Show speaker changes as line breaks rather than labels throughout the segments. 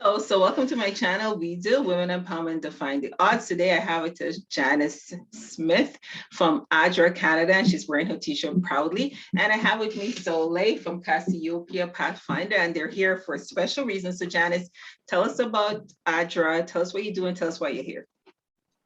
Oh, so welcome to my channel. We do Women Empowerment Defying the Odds. Today I have with us Janice Smith from ADRA Canada, and she's wearing her t-shirt proudly. And I have with me Soleil from Cassiopeia, Pathfinder, and they're here for a special reason. So Janice, tell us about ADRA, tell us what you do, and tell us why you're here.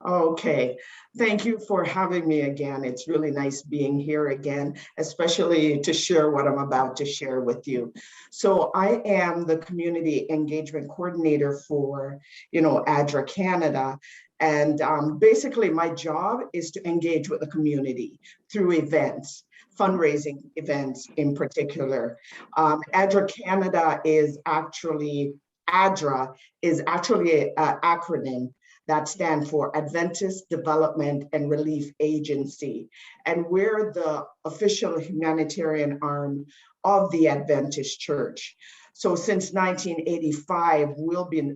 Okay, thank you for having me again. It's really nice being here again, especially to share what I'm about to share with you. So I am the community engagement coordinator for, ADRA Canada. And basically my job is to engage with the community through events, fundraising events in particular. ADRA Canada is actually, ADRA is actually an acronym that stand for Adventist Development and Relief Agency. And we're the official humanitarian arm of the Adventist Church. So since 1985,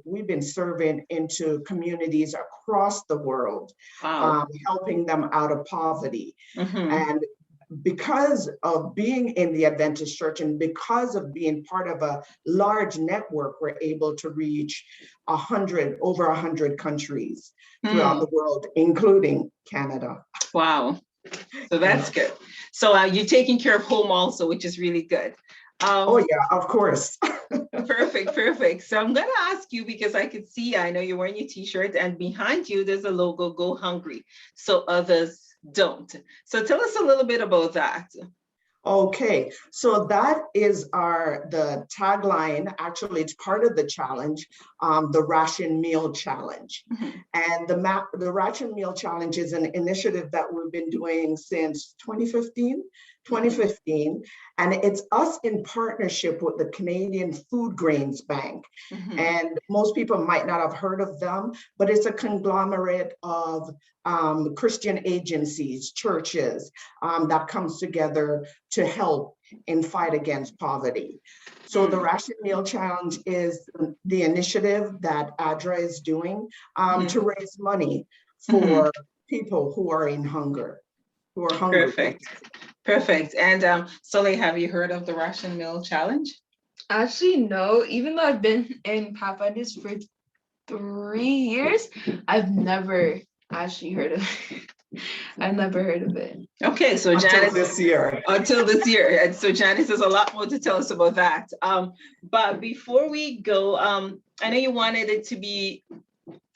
we've been serving into communities across the world,
Wow.
helping them out of poverty.
Mm-hmm.
And because of being in the Adventist Church and because of being part of a large network, we're able to reach over 100 countries throughout the world, including Canada.
Wow. So that's good. So you're taking care of home also, which is really good.
Oh yeah, of course.
Perfect. So I'm going to ask you, because I could see, I know you're wearing your t-shirt, and behind you, there's a logo, Go Hungry, so others don't. So tell us a little bit about that.
Okay, so that is the tagline. Actually, it's part of the challenge, the Ration Meal Challenge.
Mm-hmm.
And the Ration Meal Challenge is an initiative that we've been doing since 2015, and it's us in partnership with the Canadian Food Grains Bank.
Mm-hmm.
And most people might not have heard of them, but it's a conglomerate of Christian agencies, churches that comes together to help in fight against poverty. So the Ration Meal Challenge is the initiative that ADRA is doing to raise money for people who are in hunger, who are hungry.
Perfect. And Soleil, have you heard of the Ration Meal Challenge?
Actually, no. Even though I've been in Pathfinders for 3 years, I've never actually heard of it. I've never heard of it.
Okay, so Janice,
until this year.
And so Janice has a lot more to tell us about that. But before we go, I know you wanted it to be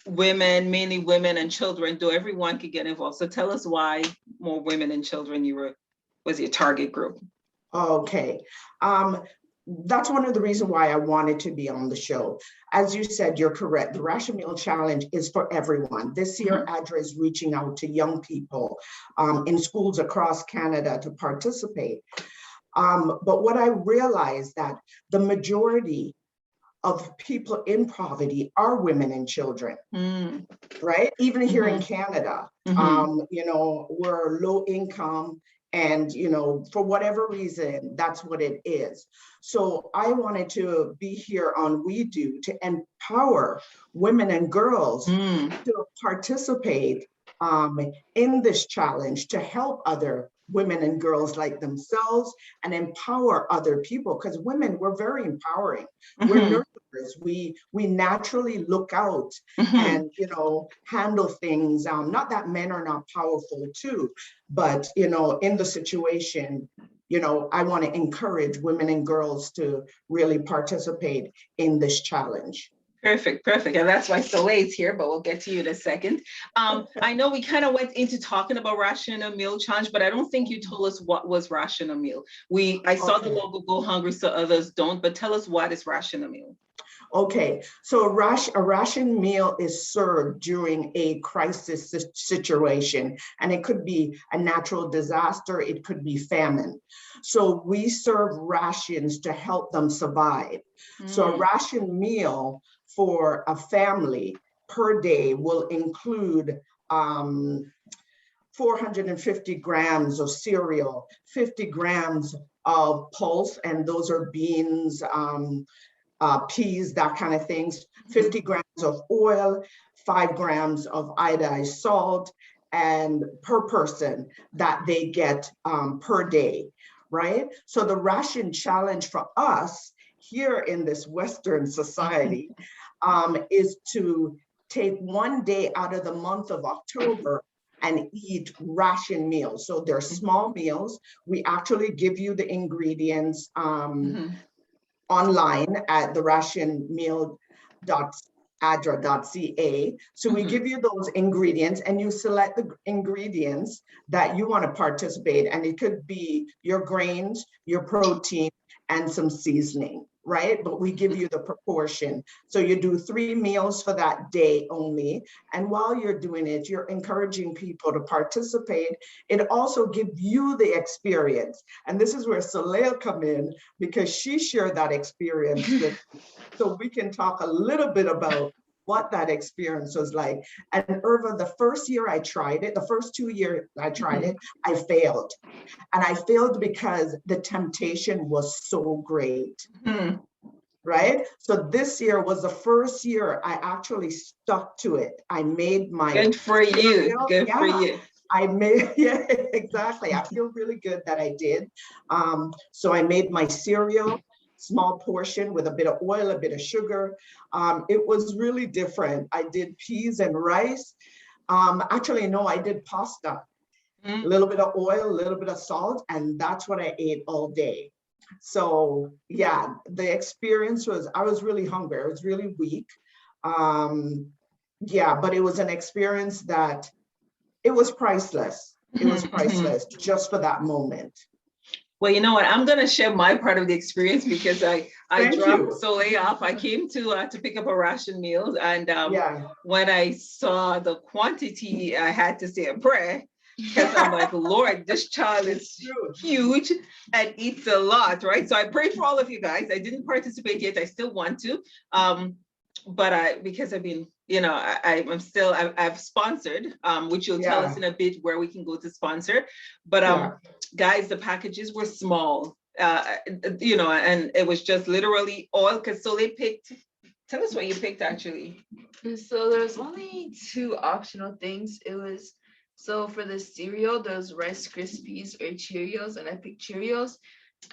women, mainly women and children, though everyone could get involved. So tell us why more women and children was your target group.
Okay. That's one of the reasons why I wanted to be on the show. As you said, you're correct. The Ration Meal Challenge is for everyone. This year, ADRA is reaching out to young people in schools across Canada to participate. But what I realized that the majority of people in poverty are women and children, right? Even here in Canada, we're low income. And, for whatever reason, that's what it is. So I wanted to be here on We Do to empower women and girls to participate in this challenge, to help other women and girls like themselves and empower other people, because women, we're very empowering. We're nurturers. We naturally look out and handle things. Not that men are not powerful too, but in the situation, I want to encourage women and girls to really participate in this challenge.
Perfect. And that's why Soleil's here, but we'll get to you in a second. I know we kind of went into talking about Ration a Meal Challenge, but I don't think you told us what was Ration a Meal. I saw the logo Go Hungry so others don't, but tell us, what is Ration a Meal?
Okay, so a ration meal is served during a crisis situation, and it could be a natural disaster, it could be famine. So we serve rations to help them survive. So a ration meal for a family per day will include 450 grams of cereal, 50 grams of pulse, and those are beans, peas, that kind of things, 50 grams of oil, 5 grams of iodized salt, and per person that they get per day, right? So the ration challenge for us here in this Western society is to take one day out of the month of October and eat ration meals. So they're small meals. We actually give you the ingredients online at the rationmeal.adra.ca. So we give you those ingredients and you select the ingredients that you want to participate. And it could be your grains, your protein, and some seasoning, right? But we give you the proportion. So you do 3 meals for that day only. And while you're doing it, you're encouraging people to participate. It also gives you the experience. And this is where Soleil come in, because she shared that experience with, so we can talk a little bit about what that experience was like. And Irva, the first year I tried it, the first 2 years I tried it, I failed. And I failed because the temptation was so great, right? So this year was the first year I actually stuck to it. I made my—
Good for you, good for you.
I made, yeah, exactly. I feel really good that I did. So I made my cereal, small portion with a bit of oil, a bit of sugar. It was really different. I did peas and rice. Actually, no, I did pasta. A little bit of oil, a little bit of salt, and that's what I ate all day. So yeah, the experience was, I was really hungry. I was really weak. Yeah, but it was an experience that it was priceless. It was priceless just for that moment.
Well, you know what? I'm going to share my part of the experience because I dropped Soleil off. I came to pick up a ration meal, and when I saw the quantity, I had to say a prayer because I'm like, Lord, this child is huge and eats a lot, right? So I prayed for all of you guys. I didn't participate yet. I still want to, but because I've been, you know, I've sponsored, which you'll tell us in a bit where we can go to sponsor. But guys, the packages were small, you know, and it was just literally oil. Because Soleil picked, tell us what you picked actually.
So there's only 2 optional things. It was, so for the cereal, there's Rice Krispies or Cheerios, and I picked Cheerios.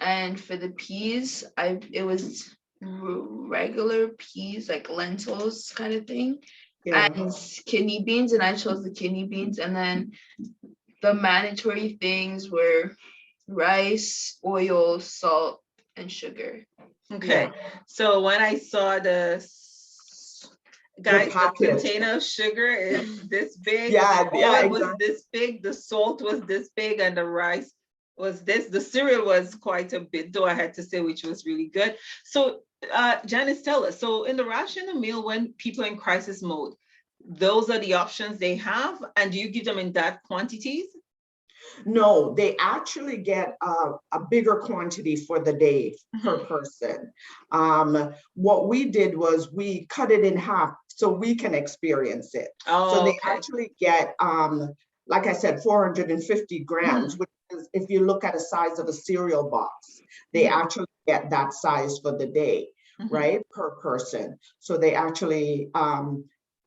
And for the peas, it was regular peas, like lentils kind of thing, and kidney beans, and I chose the kidney beans. And then the mandatory things were rice, oil, salt, and sugar.
Okay, so when I saw the container of sugar is this big, the oil was this big, the salt was this big, and the rice was this. The cereal was quite a bit, though, I had to say, which was really good. So Janice, tell us, so in the ration a meal, when people are in crisis mode, those are the options they have, and do you give them in that quantities?
No, they actually get a bigger quantity for the day per person. What we did was we cut it in half so we can experience it. So they actually get, like I said, 450 grams, which is, if you look at the size of a cereal box, they actually get that size for the day, right, per person. So they actually,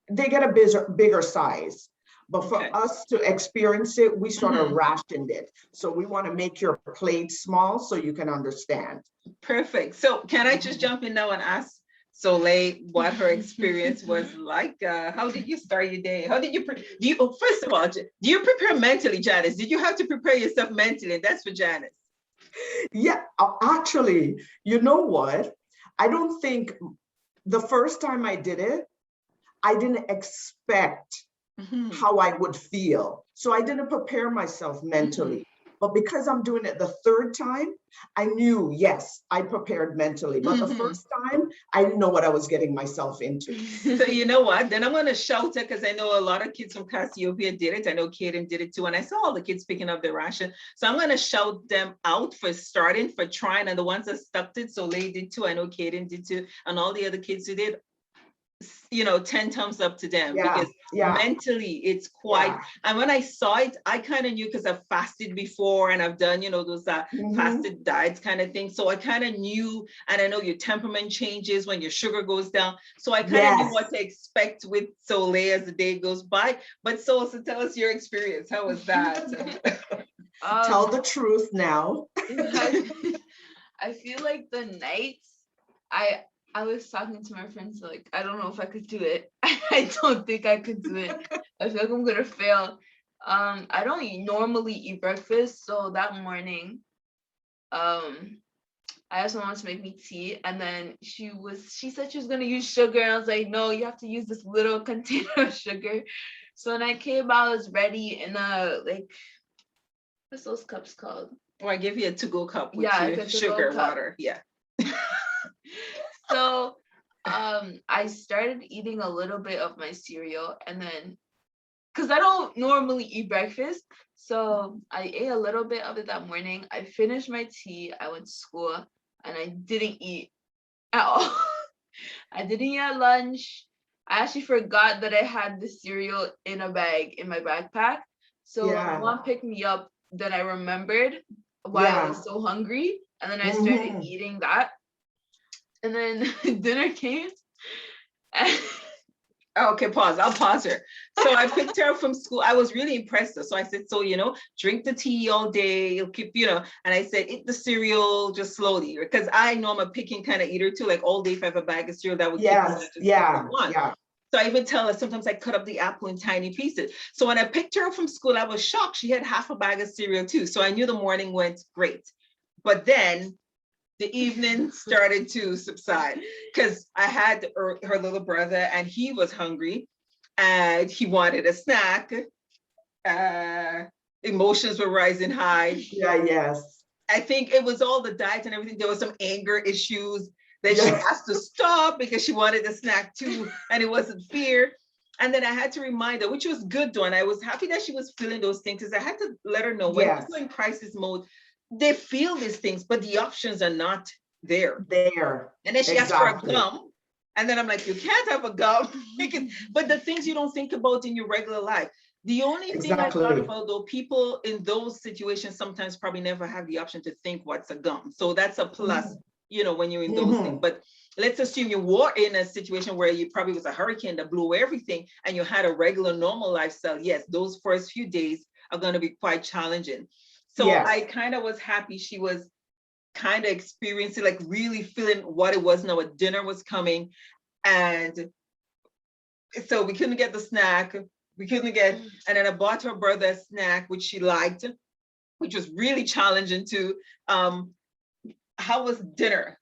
they get a bigger size. But for us to experience it, we sort of rationed it. So we want to make your plate small so you can understand. Perfect.
So can I just jump in now and ask Soleil what her experience was like? How did you start your day? How did you, first of all, do you prepare mentally, Janice? Did you have to prepare yourself mentally? And that's for Janice.
Yeah, actually, you know what? I don't think the first time I did it, I didn't expect how I would feel. So I didn't prepare myself mentally. But because I'm doing it the 3rd time, I knew, yes, I prepared mentally. But the first time, I didn't know what I was getting myself into.
So you know what? Then I'm going to shout it, because I know a lot of kids from Cassiopeia did it. I know Kaden did it too. And I saw all the kids picking up their ration. So I'm going to shout them out for starting, for trying. And the ones that stuck to it, Soleil did too. I know Kaden did too. And all the other kids who did, you know, 10 thumbs up to them, because mentally it's quite, and when I saw it, I kind of knew, because I've fasted before and I've done, you know, those fasted diets kind of thing. So I kind of knew, and I know your temperament changes when your sugar goes down. So I kind of knew what to expect with Soleil as the day goes by. But so tell us your experience. How was that?
Tell the truth now.
I feel like the nights I was talking to my friends, like, I don't know if I could do it. I don't think I could do it. I feel like I'm gonna fail. I don't normally eat breakfast, so that morning, I asked my mom to make me tea, and then she said she was gonna use sugar, and I was like, no, you have to use this little container of sugar. So when I came out, I was ready in a, like, what's those cups called?
Or I give you a to-go cup with
Yeah,
your
like a to-go
sugar,
cup.
water. Yeah.
So I started eating a little bit of my cereal, and then, because I don't normally eat breakfast, so I ate a little bit of it that morning. I finished my tea, I went to school, and I didn't eat at all. I didn't eat at lunch. I actually forgot that I had the cereal in a bag in my backpack. So
Yeah.
mom picked me up, then I remembered why I was so hungry, and then I started eating that. And then dinner came. And
Okay, pause. I'll pause here. So I picked her up from school. I was really impressed. So I said, so, drink the tea all day. You'll keep, and I said, eat the cereal just slowly. Because I know I'm a picking kind of eater too. Like all day, if I have a bag of cereal, that would keep me just
yeah.
So I even tell her sometimes I cut up the apple in tiny pieces. So when I picked her up from school, I was shocked. She had half a bag of cereal too. So I knew the morning went great. But then the evening started to subside because I had her little brother and he was hungry and he wanted a snack. Emotions were rising high.
Yeah, yes.
I think it was all the diet and everything. There was some anger issues that she has to stop because she wanted a snack too, and it wasn't fair. And then I had to remind her, which was good though, and I was happy that she was feeling those things, because I had to let her know when people are in crisis mode, they feel these things, but the options are not there. And then she asked for a gum, and then I'm like, you can't have a gum, but the things you don't think about in your regular life. The only thing I thought about, though, people in those situations sometimes probably never have the option to think what's a gum. So that's a plus, when you're in those things. But let's assume you were in a situation where you probably was a hurricane that blew everything and you had a regular, normal lifestyle. Yes, those first few days are going to be quite challenging. So I kind of was happy she was kind of experiencing, like really feeling what it was now. A dinner was coming. And so we couldn't get the snack. And then I bought her brother a snack, which she liked, which was really challenging too. How was dinner?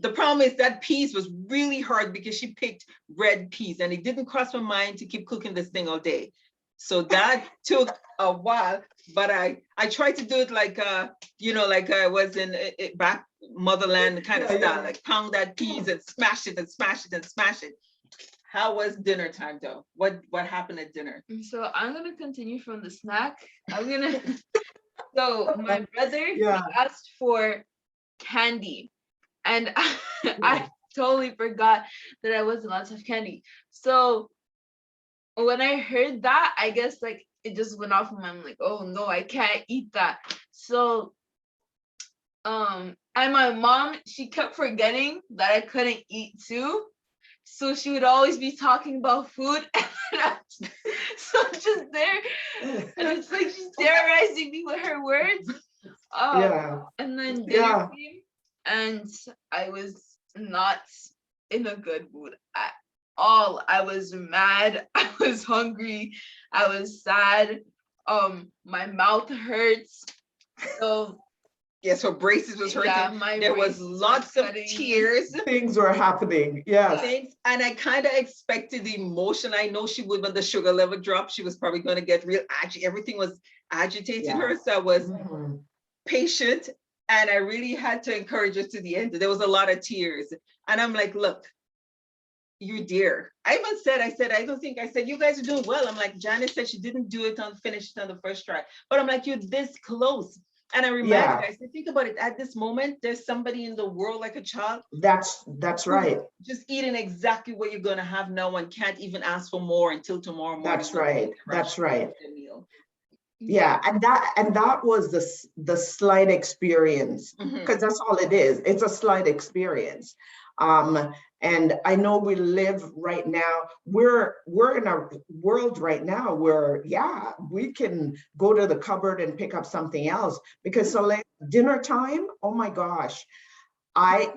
The problem is that peas was really hard because she picked red peas and it didn't cross my mind to keep cooking this thing all day. So that took a while, but I tried to do it like, like I was in back motherland kind of style, like pound that peas and smash it and smash it and smash it. How was dinner time though? What happened at dinner?
So I'm gonna continue from the snack. So my brother he asked for candy, and I totally forgot that I wasn't allowed to have candy. So when I heard that, I guess like it just went off of my mind, like, oh no, I can't eat that. So and my mom, she kept forgetting that I couldn't eat too. So she would always be talking about food. So I'm just there. And it's like she's terrorizing me with her words. And then dinner came, and I was not in a good mood at all. I was mad. I was hungry. I was sad. My mouth hurts. So
yes, her braces was hurting. There was lots of tears.
Things were happening.
And I kind of expected the emotion. I know she would, when the sugar level dropped, she was probably going to get real agitated. Everything was agitating her. So I was patient, and I really had to encourage her to the end. There was a lot of tears. And I'm like, look, you dear. I even said, I said, you guys are doing well. I'm like, Janice said she didn't do it finish it on the first try. But I'm like, you're this close. And I reminded her, I said, think about it. At this moment, there's somebody in the world like a child.
That's right.
Just eating exactly what you're going to have now and can't even ask for more until tomorrow morning.
That's right. That's right. Yeah, and that was the slight experience, because that's all it is. It's a slight experience. And I know we live right now, we're in a world right now where, we can go to the cupboard and pick up something else, because Soleil, dinner time, oh my gosh.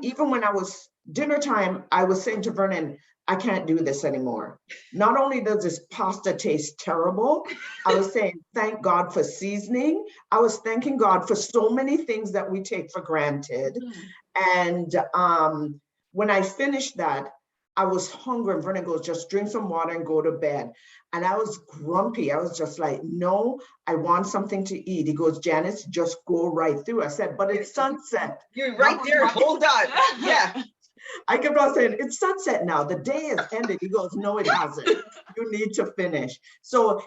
Even when I was dinner time, I was saying to Vernon, I can't do this anymore. Not only does this pasta taste terrible, I was saying, thank God for seasoning. I was thanking God for so many things that we take for granted. And when I finished that, I was hungry, and Vernon goes, just drink some water and go to bed. And I was grumpy. I was just like, no, I want something to eat. He goes, Janice, just go right through. I said, but it's sunset.
You're right there. Hold on. Yeah.
I kept on saying, it's sunset now. The day has ended. He goes, no, it hasn't. You need to finish. So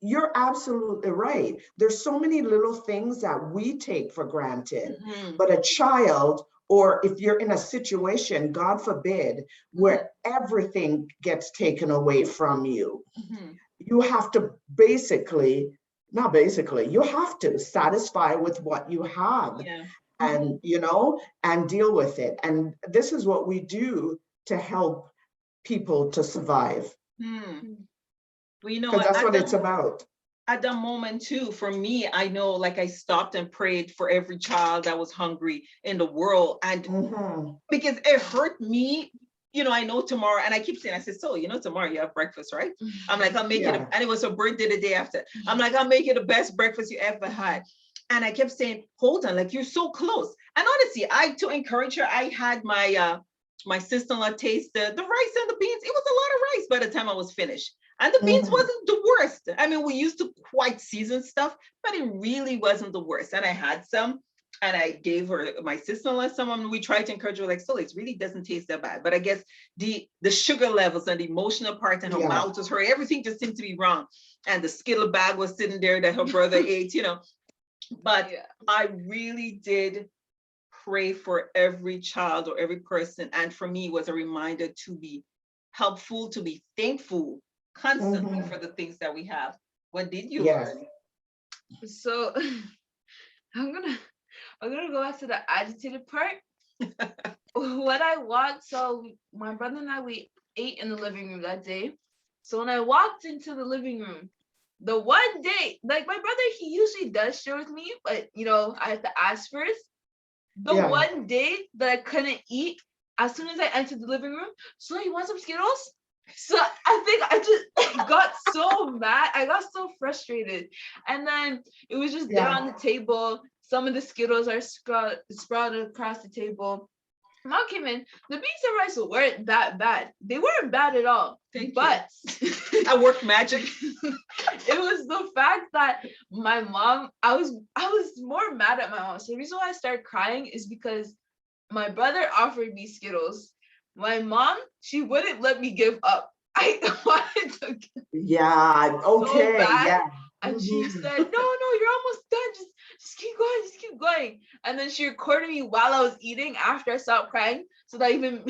you're absolutely right. There's so many little things that we take for granted, but a child, or if you're in a situation, God forbid, where everything gets taken away from you, you have to you have to satisfy with what you have.
Yeah.
And, and deal with it. And this is what we do to help people to survive.
Well, you know,
because that's what it's about.
At the moment too, for me, I know, like, I stopped and prayed for every child that was hungry in the world. And because it hurt me, I know tomorrow, and I keep saying, I said, so, tomorrow you have breakfast, right? I'm like, I'll make it, and it was her birthday the day after. I'm like, I'll make it the best breakfast you ever had. And I kept saying, hold on, like, you're so close. And honestly, to encourage her, I had my my sister-in-law taste the rice and the beans. It was a lot of rice by the time I was finished. And the beans wasn't the worst. I mean, we used to quite season stuff, but it really wasn't the worst. And I had some, and I gave her, my sister-in-law, some, and we tried to encourage her, like, so it really doesn't taste that bad. But I guess the sugar levels and the emotional part, and her mouth was hurt, everything just seemed to be wrong. And the Skittle bag was sitting there that her brother ate, But I really did pray for every child or every person. And for me, it was a reminder to be helpful, to be thankful constantly for the things that we have. What did you learn?
So I'm gonna go back to the agitated part. When I walked, so my brother and I, we ate in the living room that day. So when I walked into the living room, the one day, like, my brother, he usually does share with me, but I have to ask first. The one day that I couldn't eat, as soon as I entered the living room, so you want some Skittles? So I think I just got so mad. I got so frustrated. And then it was just there on the table. Some of the Skittles are sprouted across the table. Mom came in. The beans and rice weren't that bad. They weren't bad at all. But
I worked magic.
It was the fact that my mom, I was more mad at my mom. So the reason why I started crying is because my brother offered me Skittles. My mom, she wouldn't let me give up. I wanted to
so
bad. And she said, no, you're almost done. Just keep keep going. And then she recorded me while I was eating after I stopped crying. So that made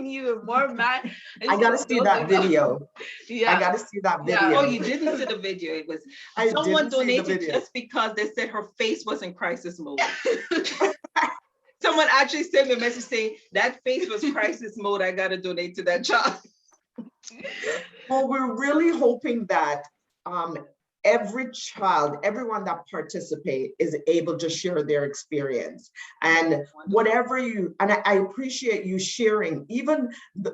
me even more mad. And
I gotta see that video. I gotta see that video.
Oh, you didn't see the video. It was someone donated just because they said her face was in crisis mode. Someone actually sent me a message saying that face was crisis mode. I gotta donate to that child.
Well, we're really hoping that every child, everyone that participates is able to share their experience. And whatever and I appreciate you sharing, even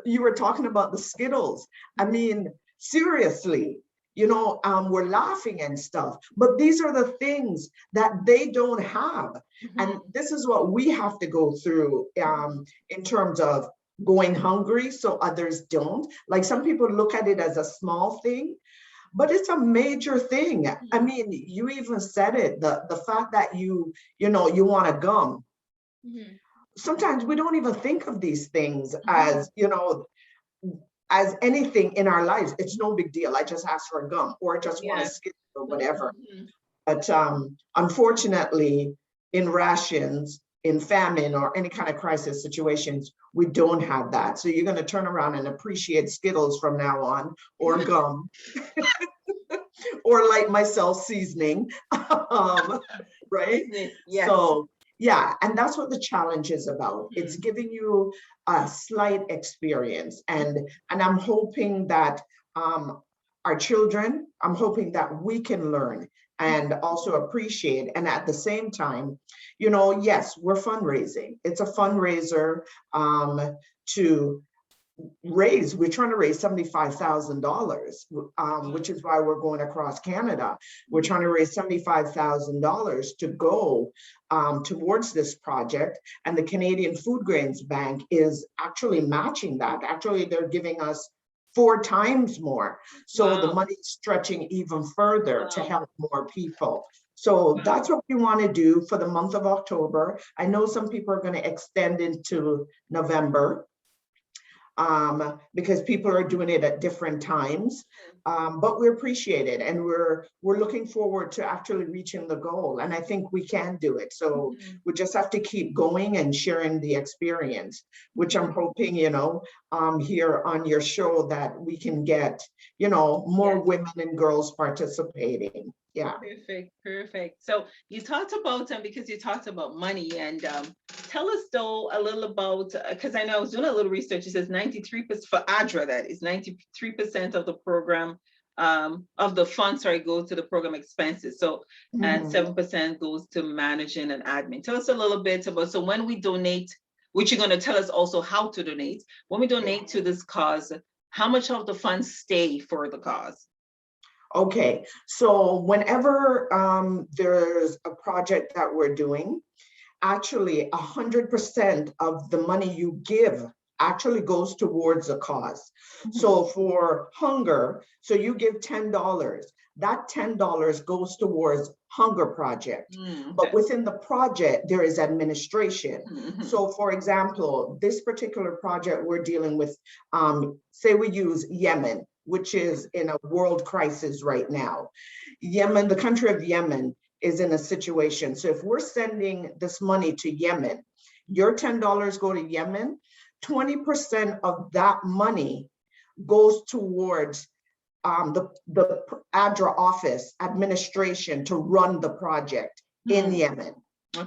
you were talking about the Skittles. I mean, seriously, we're laughing and stuff, but these are the things that they don't have. And this is what we have to go through in terms of going hungry so others don't. Like, some people look at it as a small thing, but it's a major thing. I mean, you even said it, the fact that you want a gum. Sometimes we don't even think of these things as, as anything in our lives. It's no big deal. I just asked for a gum, or I just want a Skittle or whatever. But unfortunately, in rations, in famine, or any kind of crisis situations, we don't have that. So you're going to turn around and appreciate Skittles from now on, or gum, or like myself, seasoning, right?
Yes.
So and that's what the challenge is about. It's giving you a slight experience, and I'm hoping that our children, I'm hoping that we can learn and also appreciate. And at the same time, you know, yes, we're fundraising. It's a fundraiser to raise, we're trying to raise $75,000, which is why we're going across Canada. We're trying to raise $75,000 to go towards this project. And the Canadian Food Grains Bank is actually matching that. Actually, they're giving us 4 times more. So the money's stretching even further to help more people. So that's what we want to do for the month of October. I know some people are going to extend into November, because people are doing it at different times, but we appreciate it, and we're looking forward to actually reaching the goal, and I think we can do it. So we just have to keep going and sharing the experience, which I'm hoping, you know, here on your show that we can get, you know, more women and girls participating. Yeah.
Perfect. So you talked about, because you talked about money, and tell us though a little about, because I know I was doing a little research. It says 93% for ADRA, that is 93% of the program, of the funds, sorry, go to the program expenses. So, and 7% goes to managing and admin. Tell us a little bit about, so when we donate, which you're going to tell us also how to donate, when we donate to this cause, how much of the funds stay for the cause?
Okay, so whenever there's a project that we're doing, actually 100% of the money you give actually goes towards a cause. So for hunger, so you give $10, that $10 goes towards hunger project. But within the project, there is administration. So for example, this particular project we're dealing with, say we use Yemen, which is in a world crisis right now. Yemen, the country of Yemen, is in a situation. So if we're sending this money to Yemen, your $10 go to Yemen, 20% of that money goes towards the ADRA office administration to run the project in Yemen.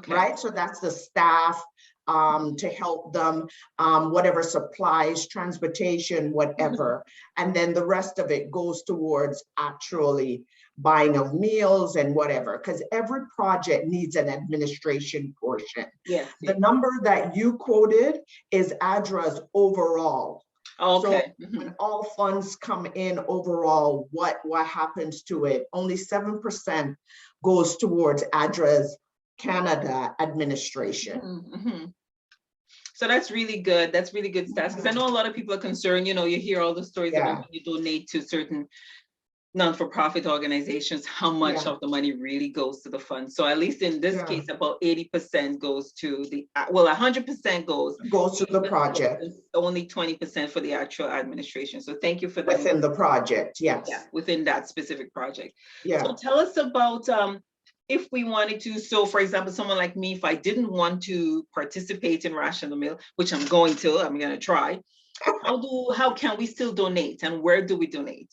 Right? So that's the staff to help them, whatever supplies, transportation, whatever. And then the rest of it goes towards actually buying of meals and whatever, because every project needs an administration portion.
Yes.
The number that you quoted is ADRA's overall.
Okay.
So when all funds come in overall, what happens to it? Only 7% goes towards ADRA's Canada administration.
So that's really good. That's really good stats, because I know a lot of people are concerned, you know, you hear all the stories about when you donate to certain non-for-profit organizations, how much of the money really goes to the fund. So at least in this case, about 80% goes to the, well, 100% goes
to the project.
Only 20% for the actual administration. So thank you for that.
Within the project, yes.
Yeah, within that specific project.
Yeah.
So tell us about, if we wanted to, so for example, someone like me, if I didn't want to participate in Ration the Meal, which I'm going to try, how can we still donate, and where do we donate?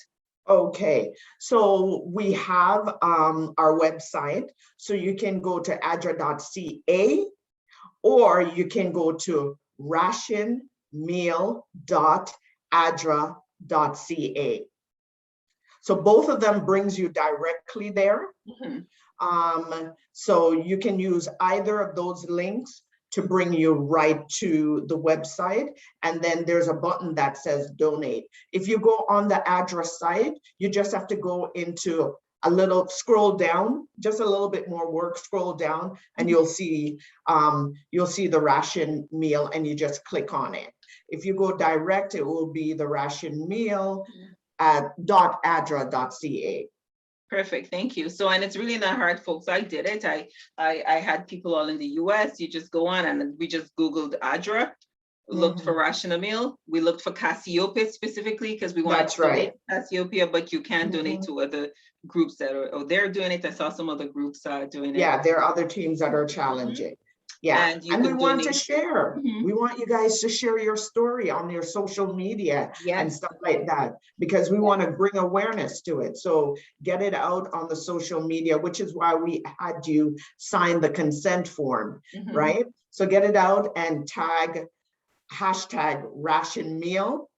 Okay, so we have our website, so you can go to adra.ca, or you can go to rationmeal.adra.ca. So both of them brings you directly there. So you can use either of those links to bring you right to the website. And then there's a button that says donate. If you go on the address site, you just have to go into a little, scroll down, just a little bit more work, scroll down, and you'll see the ration meal, and you just click on it. If you go direct, it will be the ration meal at .adra.ca.
Perfect, thank you. So, and it's really not hard, folks. I did it. I had people all in the US. You just go on and we just Googled ADRA, looked for Ration a Meal. We looked for Cassiopeia specifically because we wanted to donate Cassiopeia, but you can donate to other groups that are, they're doing it. I saw some other groups doing it.
Yeah, there are other teams that are challenging. Yeah, and we want to share. We want you guys to share your story on your social media and stuff like that, because we want to bring awareness to it. So get it out on the social media, which is why we had you sign the consent form, right? So get it out and tag #ration meal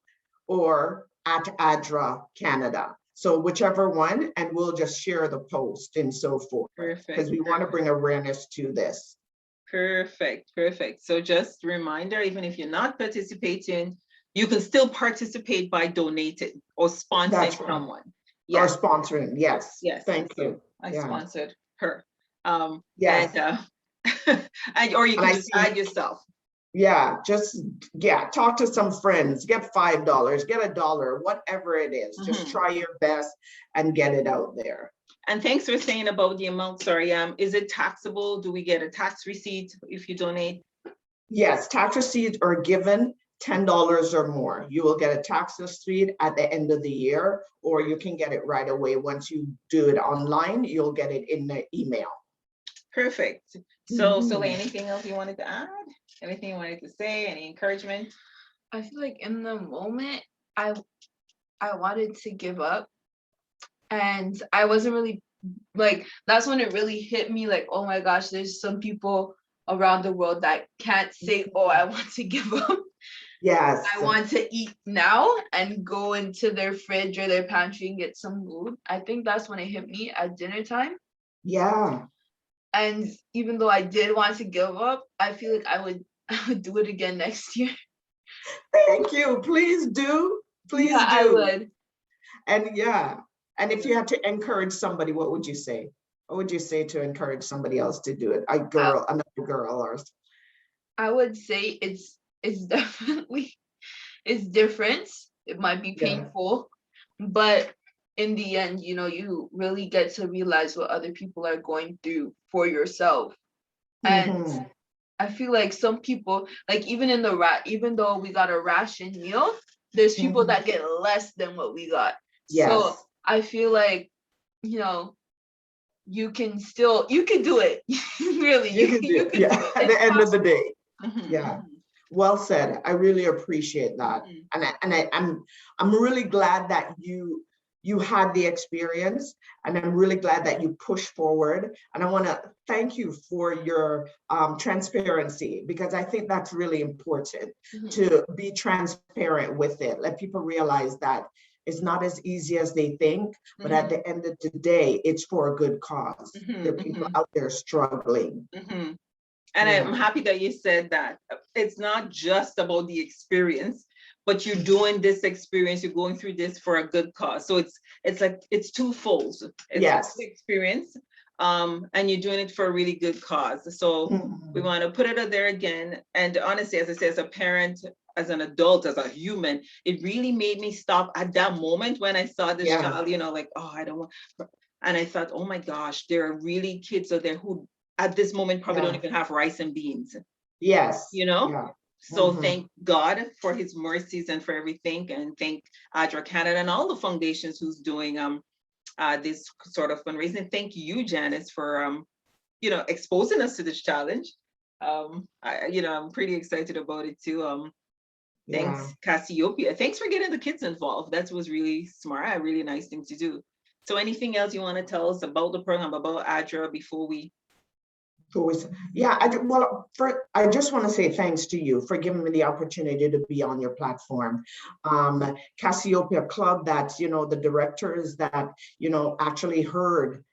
or @ADRA Canada. So whichever one, and we'll just share the post and so forth.
Perfect.
Because we want to bring awareness to this.
Perfect. So just a reminder, even if you're not participating, you can still participate by donating or sponsoring someone.
Yes. Or sponsoring, yes.
Yes.
Thank you.
I sponsored her.
Yes.
Or you can just add yourself.
Yeah, talk to some friends, get $5, get $1, whatever it is. Just try your best and get it out there.
And thanks for saying about the amount. Sorry, is it taxable? Do we get a tax receipt if you donate?
Yes, tax receipts are given $10 or more. You will get a tax receipt at the end of the year, or you can get it right away. Once you do it online, you'll get it in the email.
Perfect. So Soleil, anything else you wanted to add? Anything you wanted to say? Any encouragement?
I feel like in the moment, I wanted to give up, and I wasn't really like, that's when it really hit me, like, oh my gosh, there's some people around the world that can't say, oh, I want to give up.
Yes.
I want to eat now and go into their fridge or their pantry and get some food. I think that's when it hit me at dinner time.
Yeah.
And even though I did want to give up, I feel like I would do it again next year.
Thank you. Please do. Please do.
I would.
And if you had to encourage somebody, what would you say? What would you say to encourage somebody else to do it? Another girl, or
I would say it's definitely, it's different. It might be painful, but in the end, you really get to realize what other people are going through for yourself. And I feel like some people, like even even though we got a ration meal, there's people that get less than what we got.
Yes.
So I feel like, you can do it. Really, you can do it.
Yeah. At the end of the day. Yeah. Well said. I really appreciate that. And I'm really glad that you had the experience, and I'm really glad that you pushed forward. And I want to thank you for your transparency, because I think that's really important to be transparent with it. Let people realize that it's not as easy as they think, but at the end of the day, it's for a good cause. There are people out there struggling.
And I'm happy that you said that. It's not just about the experience, but you're doing this experience, you're going through this for a good cause. So it's like, it's twofold. It's the experience, and you're doing it for a really good cause. So we want to put it out there again. And honestly, as I say, as a parent, as an adult, as a human, it really made me stop at that moment when I saw this child, like, oh, I don't want, and I thought, oh my gosh, there are really kids out there who at this moment probably don't even have rice and beans.
Yes.
So thank God for his mercies and for everything, and thank ADRA Canada and all the foundations who's doing this sort of fundraising. Thank you, Janice, for exposing us to this challenge. I'm pretty excited about it too. Thanks, Cassiopeia. Thanks for getting the kids involved. That was really smart, a really nice thing to do. So anything else you want to tell us about the program, about ADRA before we?
I just want to say thanks to you for giving me the opportunity to be on your platform. Cassiopeia Club, that's, the directors that, actually heard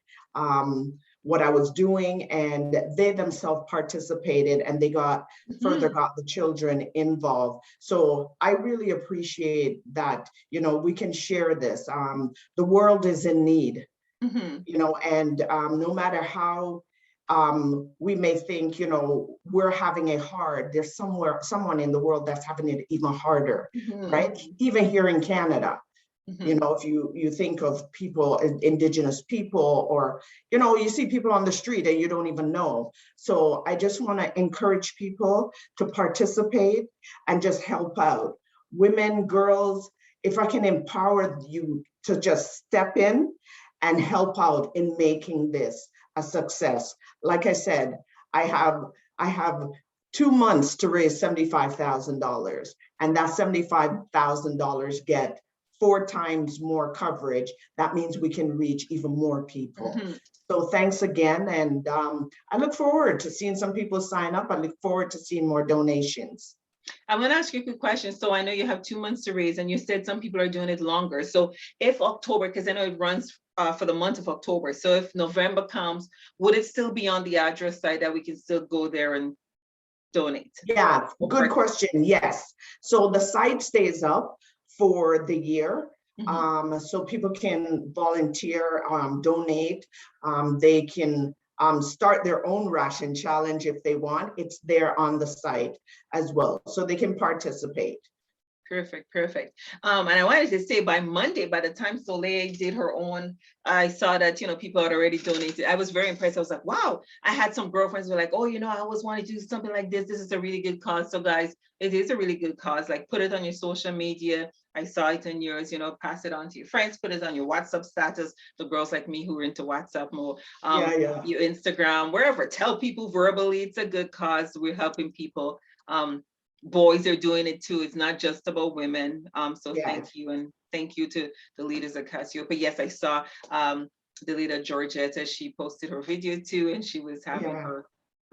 what I was doing, and they themselves participated, and they got the children involved. So I really appreciate that, we can share this. The world is in need, and no matter how we may think, we're having it hard, there's someone in the world that's having it even harder, right? Even here in Canada, if you think of people, Indigenous people, or, you see people on the street and you don't even know. So I just want to encourage people to participate and just help out. Women, girls, if I can empower you to just step in and help out in making this a success. Like I said, I have 2 months to raise $75,000, and that $75,000 get 4 times more coverage. That means we can reach even more people. So thanks again, and I look forward to seeing some people sign up. I look forward to seeing more donations.
I'm going to ask you a quick question. So I know you have 2 months to raise, and you said some people are doing it longer. So if October, because I know it runs for the month of October. So if November comes, would it still be on the address site that we can still go there and donate?
Yeah, good question. Yes. So the site stays up for the year. So people can volunteer, donate. They can start their own ration challenge if they want. It's there on the site as well, so they can participate.
Perfect, perfect. And I wanted to say by Monday, by the time Soleil did her own, I saw that, you know, people had already donated. I was very impressed. I was like, wow. I had some girlfriends who were like, oh, you know, I always want to do something like this. This is a really good cause. So guys, it is a really good cause. Like, put it on your social media. I saw it in yours, you know, pass it on to your friends, put it on your WhatsApp status. The girls like me who are into WhatsApp more, your Instagram, wherever. Tell people verbally it's a good cause. We're helping people. Boys are doing it too. It's not just about women. So thank you, and thank you to the leaders of Cassiopeia. But yes, I saw the leader Georgetta. She posted her video too, and she was having her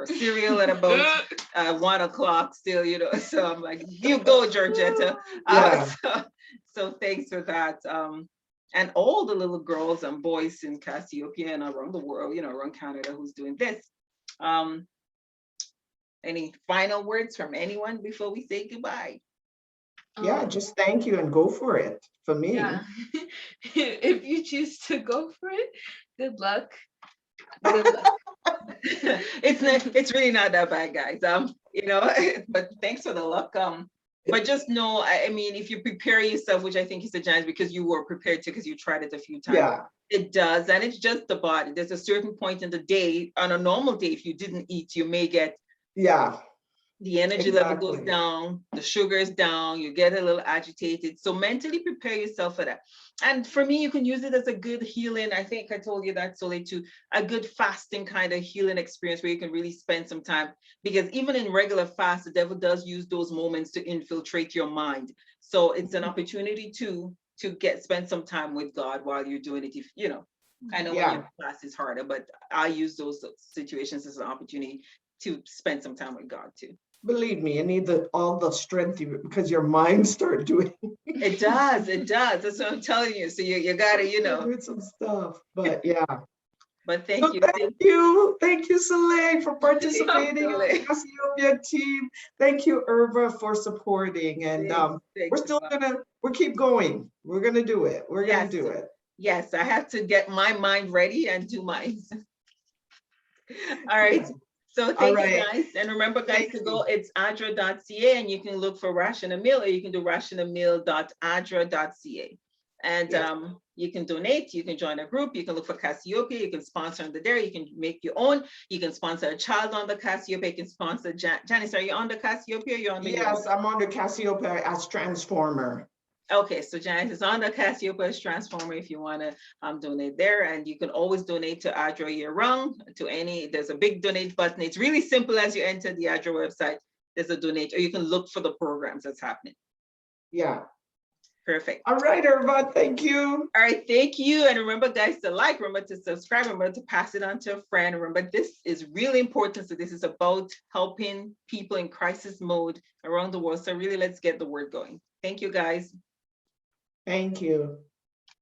cereal at about 1 o'clock still, you know. So I'm like, you go, Georgetta. So thanks for that. And all the little girls and boys in Cassiopeia and around the world, you know, around Canada, who's doing this. Any final words from anyone before we say goodbye?
Yeah, just thank you and go for it. For me,
yeah. If you choose to go for it, good luck. Good luck.
It's really not that bad, guys. You know, but thanks for the luck. But just know, I mean, if you prepare yourself, which I think is a chance because you were prepared to, because you tried it a few times. It does, and it's just the body. There's a certain point in the day, on a normal day, if you didn't eat, you may get the energy level goes down, the sugar is down, you get a little agitated. So mentally prepare yourself for that. And for me, you can use it as a good healing. I think I told you that, Soleil, too, a good fasting kind of healing experience where you can really spend some time, because even in regular fast, the devil does use those moments to infiltrate your mind. So it's an opportunity to spend some time with God while you're doing it. If you know, I know when your fast is harder, but I use those situations as an opportunity to spend some time with God too.
Believe me, you need all the strength because your mind start doing
it. Does. That's what I'm telling you. So you gotta, you know,
do some stuff. But yeah.
But thank you.
Thank you, Soleil, for participating in the Cassiopeia team. Thank you, Irva, for supporting. And we'll keep going. We're gonna do it. We're gonna do it.
Yes, I have to get my mind ready and do mine. All right. So thank you, guys. And remember, guys, to go, it's ADRA.ca, and you can look for Ration a Meal, or you can do rationameal.adra.ca. And you can donate, you can join a group, you can look for Cassiopeia, you can sponsor under there, you can make your own, you can sponsor a child on the Cassiopeia, you can sponsor Janice, are you on the Cassiopeia? You're on the
Yes, I'm on the Cassiopeia as Transformer.
Okay, so Janice is on the Cassiopeia Transformer if you want to donate there, and you can always donate to ADRA year round to any. There's a big donate button. It's really simple. As you enter the ADRA website, there's a donate, or you can look for the programs that's happening.
Yeah.
Perfect.
All right, everyone. Thank you.
All right, thank you. And remember, guys, to like, remember to subscribe, remember to pass it on to a friend. Remember, this is really important. So this is about helping people in crisis mode around the world. So really, let's get the word going. Thank you, guys.
Thank you.